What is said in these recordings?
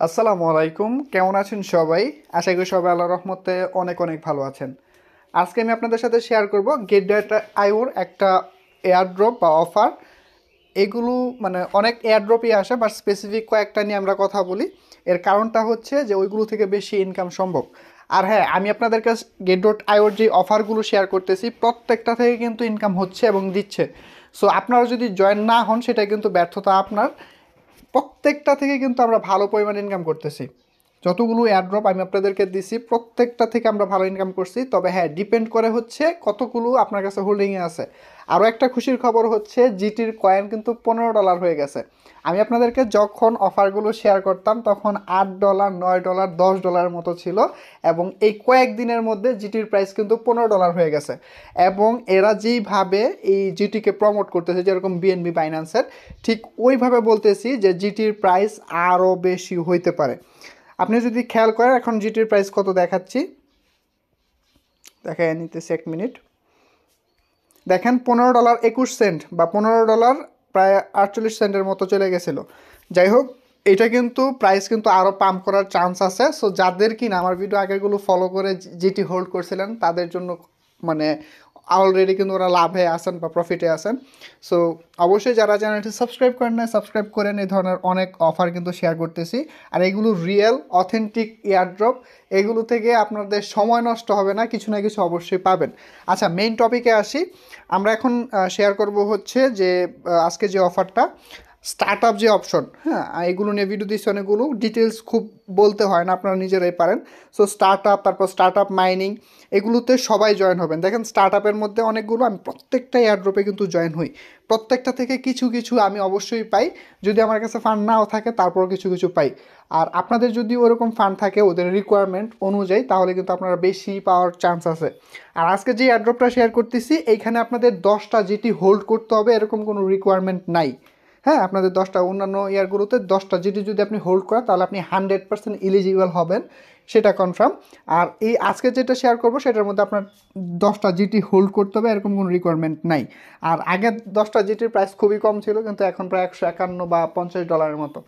আসসালামু আলাইকুম, কেমন আছেন সবাই? আশা করি সবাই আল্লাহর রহমতে অনেক অনেক ভালো আছেন। আজকে আমি আপনাদের সাথে শেয়ার করব গেট ডেটা আইওর একটা এয়ারড্রপ বা অফার। এগুলো মানে অনেক এয়ারড্রপই আসে, বাট স্পেসিফিক কয়েকটা নিয়ে আমরা কথা বলি। এর কারণটা হচ্ছে যে ওইগুলো থেকে বেশি ইনকাম সম্ভব। আর হ্যাঁ, আমি আপনাদের কাছে গেট ডট আইওর যে অফারগুলো শেয়ার করতেছি প্রত্যেকটা থেকে কিন্তু ইনকাম হচ্ছে এবং দিচ্ছে। সো আপনারা যদি জয়েন না হন সেটা কিন্তু ব্যর্থতা আপনার। প্রত্যেকটা থেকে কিন্তু আমরা ভালো পরিমাণে ইনকাম করতেছি। যতগুলো এয়ারড্রপ আমি আপনাদেরকে দিছি প্রত্যেকটা থেকে আমরা ভালো ইনকাম করছি। তবে হ্যাঁ, ডিপেন্ড করে হচ্ছে কতগুলো আপনার কাছে হোল্ডিংয়ে আছে। আরও একটা খুশির খবর হচ্ছে জিটির কয়েন কিন্তু $15 হয়ে গেছে। আমি আপনাদেরকে যখন অফারগুলো শেয়ার করতাম তখন $8, $9, $10 মতো ছিল, এবং এই কয়েকদিনের মধ্যে জিটির প্রাইস কিন্তু $15 হয়ে গেছে। এবং এরা যেইভাবে এই জিটিকে প্রমোট করতেছে, যেরকম বিএনবি বাইন্যান্সের, ঠিক ওইভাবে বলতেছি যে জিটির প্রাইস আরও বেশি হইতে পারে। আপনি যদি খেয়াল করেন এখন জিটির প্রাইস কত দেখাচ্ছি, দেখায় নিতেছি এক মিনিট। দেখেন $15.21 বা $15 প্রায় 48 সেন্টের মতো চলে গেছিলো। যাই হোক, এটা কিন্তু প্রাইস কিন্তু আরও পাম্প করার চান্স আছে। সো যাদের কিনা আমার ভিডিও আগেগুলো ফলো করে জিটি হোল্ড করছিলেন তাদের জন্য মানে অলরেডি কিন্তু ওরা লাভে আসেন বা প্রফিটে আসেন। সো অবশ্যই যারা চ্যানেলটি সাবস্ক্রাইব করেন না, সাবস্ক্রাইব করেন। এই ধরনের অনেক অফার কিন্তু শেয়ার করতেছি, আর এগুলো রিয়েল অথেন্টিক এয়ারড্রপ। এগুলো থেকে আপনাদের সময় নষ্ট হবে না, কিছু না কিছু অবশ্যই পাবেন। আচ্ছা, মেইন টপিকে আসি। আমরা এখন শেয়ার করব হচ্ছে যে আজকে যে অফারটা স্টার্ট আপ যে অপশন, হ্যাঁ, এগুলো নিয়ে ভিডিও দিচ্ছি অনেকগুলো, ডিটেলস খুব বলতে হয় না, আপনারা নিজেরাই পারেন। সো স্টার্ট আপ, তারপর স্টার্ট আপ মাইনিং, এগুলোতে সবাই জয়েন হবেন। দেখেন স্টার্ট আপের মধ্যে অনেকগুলো, আমি প্রত্যেকটা এয়ারড্রপে কিন্তু জয়েন হই। প্রত্যেকটা থেকে কিছু কিছু আমি অবশ্যই পাই। যদি আমার কাছে ফান্ড নাও থাকে তারপরও কিছু কিছু পাই। আর আপনাদের যদি ওরকম ফান্ড থাকে ওদের রিকোয়ারমেন্ট অনুযায়ী, তাহলে কিন্তু আপনারা বেশি পাওয়ার চান্স আছে। আর আজকে যে এয়ারড্রপটা শেয়ার করতেছি এইখানে আপনাদের 10টা জিটি হোল্ড করতে হবে এরকম কোনো রিকোয়ারমেন্ট নাই। হ্যাঁ, আপনাদের 10টা, অন্যান্য ইয়ারগুলোতে 10টা জিটি যদি আপনি হোল্ড করেন তাহলে আপনি 100% এলিজিবল হবেন, সেটা কনফার্ম। আর এই আজকে যেটা শেয়ার করবো সেটার মধ্যে আপনার 10টা জিটি হোল্ড করতে হবে এরকম কোনো রিকোয়ারমেন্ট নাই। আর আগে 10টা জিটির প্রাইস খুবই কম ছিল, কিন্তু এখন প্রায় 151 বা $50 মতো।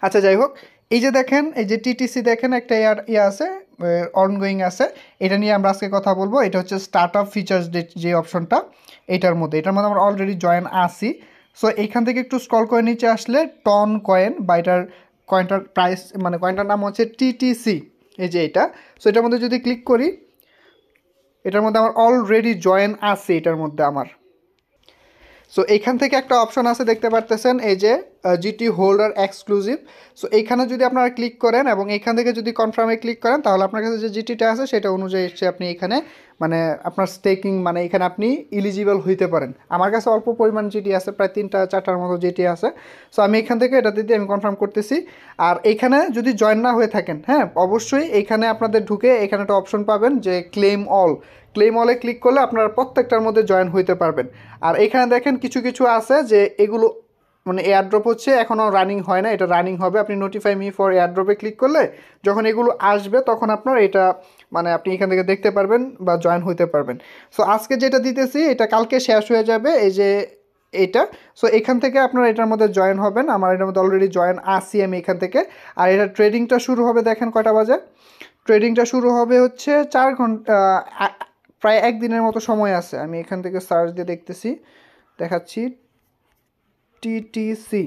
আচ্ছা, যাই হোক, এই যে দেখেন, এই যে টিটিসি দেখেন একটা ইয়ে আছে, অনগোয়িং আছে। এটা নিয়ে আমরা আজকে কথা বলবো। এটা হচ্ছে স্টার্ট আপ ফিচার্স যে অপশনটা, এটার মধ্যে আমরা অলরেডি জয়েন আছি। সো এইখান থেকে একটু স্ক্রল করে নিচে আসলে টন কয়েন বা এটার কয়েনটার প্রাইস মানে কয়েনটার নাম হচ্ছে টিটিসি, এই যে এটা। সো এটার মধ্যে যদি ক্লিক করি, এটার মধ্যে আমার অলরেডি জয়েন আছে এটার মধ্যে আমার। সো এইখান থেকে একটা অপশন আছে দেখতে পারতেছেন, এই যে জিটি হোল্ডার এক্সক্লুসিভ। সো এইখানে যদি আপনারা ক্লিক করেন এবং এইখান থেকে যদি কনফার্মে ক্লিক করেন তাহলে আপনার কাছে যে জিটিটা আছে সেটা অনুযায়ী এসে আপনি এখানে মানে আপনার স্টেকিং মানে এখানে আপনি ইলিজিবল হইতে পারেন। আমার কাছে অল্প পরিমাণ জিটি আছে, প্রায় 3-4টার মতো জিটি আছে। সো আমি এখান থেকে এটা দিতে আমি কনফার্ম করতেছি। আর এইখানে যদি জয়েন না হয়ে থাকেন, হ্যাঁ, অবশ্যই এইখানে আপনাদের ঢুকে এখানে একটা অপশন পাবেন যে ক্লেম অল। ক্লেম অলে ক্লিক করলে আপনারা প্রত্যেকটার মধ্যে জয়েন হইতে পারবেন। আর এখানে দেখেন কিছু কিছু আছে যে এগুলো মানে এয়ারড্রপ হচ্ছে এখনও রানিং হয় না, এটা রানিং হবে। আপনি নোটিফাই মি ফর এয়ারড্রপে ক্লিক করলে যখন এগুলো আসবে তখন আপনার এটা মানে আপনি এখান থেকে দেখতে পারবেন বা জয়েন হইতে পারবেন। সো আজকে যেটা দিতেছি এটা কালকে শেষ হয়ে যাবে, এই যে এটা। সো এখান থেকে আপনারা এটার মধ্যে জয়েন হবেন। আমার এটার মধ্যে অলরেডি জয়েন আসি আমি এখান থেকে। আর এটা ট্রেডিংটা শুরু হবে, দেখেন কয়টা বাজে। ট্রেডিংটা শুরু হবে হচ্ছে 4 ঘন্টা, প্রায় একদিনের মতো সময় আছে। আমি এখান থেকে সার্চ দিয়ে দেখতেছি, দেখাচ্ছি টিটিসি,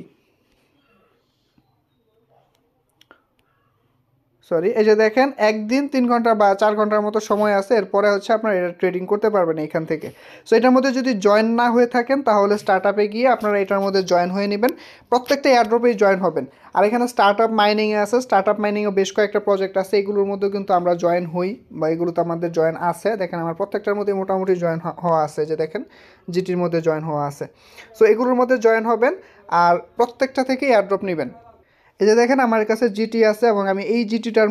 সরি, এই যে দেখেন 1 দিন 3 ঘন্টা বা 4 ঘন্টার মতো সময় আছে। এরপরে হচ্ছে আপনার এটা ট্রেডিং করতে পারবেন এখান থেকে। সো এটার মধ্যে যদি জয়েন না হয়ে থাকেন তাহলে স্টার্ট আপে গিয়ে আপনারা এটার মধ্যে জয়েন হয়ে নেবেন। প্রত্যেকটা এয়ারড্রপেই জয়েন হবেন। আর এখানে স্টার্ট আপ মাইনিংয়ে আছে, স্টার্ট আপ মাইনিংয়ে বেশ কয়েকটা প্রজেক্ট আছে, এগুলোর মধ্যেও কিন্তু আমরা জয়েন হই বা এগুলোতে আমাদের জয়েন আছে। দেখেন আমার প্রত্যেকটার মধ্যে মোটামুটি জয়েন হওয়া আছে, যে দেখেন জিটির মধ্যে জয়েন হওয়া আছে। সো এগুলোর মধ্যে জয়েন হবেন আর প্রত্যেকটা থেকে এয়ারড্রপ নেবেন। এই যে দেখেন আমার কাছে জিটি আছে এবং আমি এই জিটিটার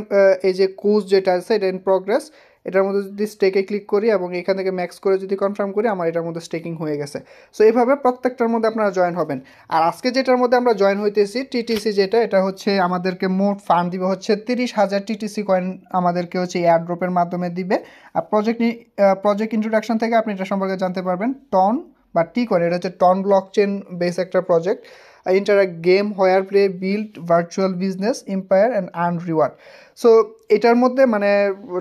এই যে কোর্স যেটা আছে এটা ইন প্রগ্রেস, এটার মধ্যে যদি স্টেকে ক্লিক করি এবং এখান থেকে ম্যাক্স করে যদি কনফার্ম করি আমার এটার মধ্যে স্টেকিং হয়ে গেছে। সো এইভাবে প্রত্যেকটার মধ্যে আপনারা জয়েন হবেন। আর আজকে যেটার মধ্যে আমরা জয়েন হইতেছি টিটিসি, যেটা এটা হচ্ছে আমাদেরকে মোট ফান্ড দিবে হচ্ছে 30,000 টিটিসি কয়েন আমাদেরকে হচ্ছে এয়ারড্রপের মাধ্যমে দিবে। আর প্রজেক্ট ইন্ট্রোডাকশন থেকে আপনি এটা সম্পর্কে জানতে পারবেন। টন বা টি কয়েন, এটা হচ্ছে টন ব্লক চেন বেস একটা project. interact game where play build virtual business empire and earn reward. So এটার মধ্যে মানে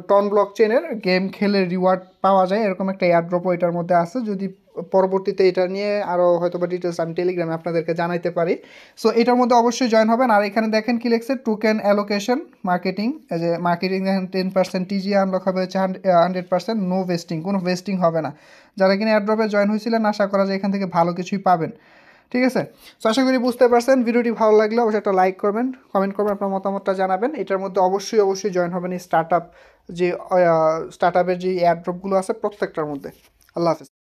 টন ব্লক চেনের গেম খেলে রিওয়ার্ড পাওয়া যায় এরকম একটা এয়ারড্রপও এটার মধ্যে আছে। যদি পরবর্তীতে এটা নিয়ে আরও হয়তো বা ডিটেলস আমি টেলিগ্রামে আপনাদেরকে জানাইতে পারি। সো এটার মধ্যে অবশ্যই জয়েন হবেন। আর এখানে দেখেন কি লিখছে, টোকেন অ্যালোকেশন মার্কেটিং, যে মার্কেটিং দেখেন 10% টিজি আনলক হবে হচ্ছে 100%, নো ওয়েস্টিং, কোনো ওয়েস্টিং হবে না। যারা কিনা এয়ারড্রপে জয়েন হয়েছিলেন আশা করা যায় এখান থেকে ভালো কিছুই পাবেন। ঠিক আছে, সো আশা করি বুঝতে পারছেন। ভিডিওটি ভালো লাগলে অবশ্যই একটা লাইক করবেন, কমেন্ট করবেন, আপনার মতামতটা জানাবেন। এটার মধ্যে অবশ্যই জয়েন হবেন এই স্টার্ট আপের যে এয়ারড্রপগুলো আছে প্রত্যেকটার মধ্যে। আল্লাহ হাফেজ।